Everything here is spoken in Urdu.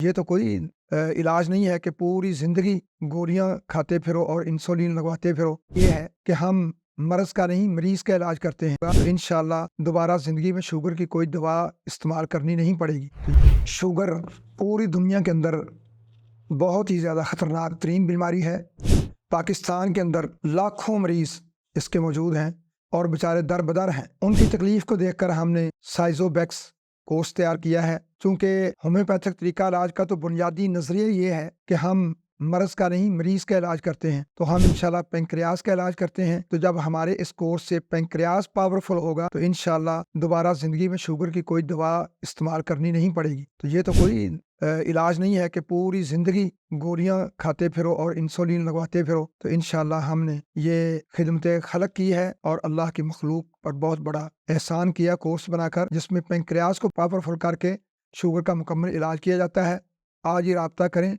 یہ تو کوئی علاج نہیں ہے کہ پوری زندگی گولیاں کھاتے پھرو اور انسولین لگواتے پھرو۔ یہ ہے کہ ہم مرض کا نہیں مریض کا علاج کرتے ہیں، تو انشاءاللہ دوبارہ زندگی میں شوگر کی کوئی دوا استعمال کرنی نہیں پڑے گی۔ شوگر پوری دنیا کے اندر بہت ہی زیادہ خطرناک ترین بیماری ہے۔ پاکستان کے اندر لاکھوں مریض اس کے موجود ہیں اور بیچارے در بدر ہیں۔ ان کی تکلیف کو دیکھ کر ہم نے سائزوبیکس کورس تیار کیا ہے، چونکہ ہومیوپیتھک طریقہ علاج کا تو بنیادی نظریہ یہ ہے کہ ہم مرض کا نہیں مریض کا علاج کرتے ہیں، تو ہم انشاءاللہ پینکریاس کا علاج کرتے ہیں۔ تو جب ہمارے اس کورس سے پینکریاس پاورفل ہوگا تو انشاءاللہ دوبارہ زندگی میں شوگر کی کوئی دوا استعمال کرنی نہیں پڑے گی۔ تو یہ تو کوئی علاج نہیں ہے کہ پوری زندگی گولیاں کھاتے پھرو اور انسولین لگواتے پھرو، تو انشاءاللہ ہم نے یہ خدمت خلق کی ہے اور اللہ کی مخلوق پر بہت بڑا احسان کیا کورس بنا کر، جس میں پینکریاس کو پاورفل کر کے شوگر کا مکمل علاج کیا جاتا ہے۔ آج ہی رابطہ کریں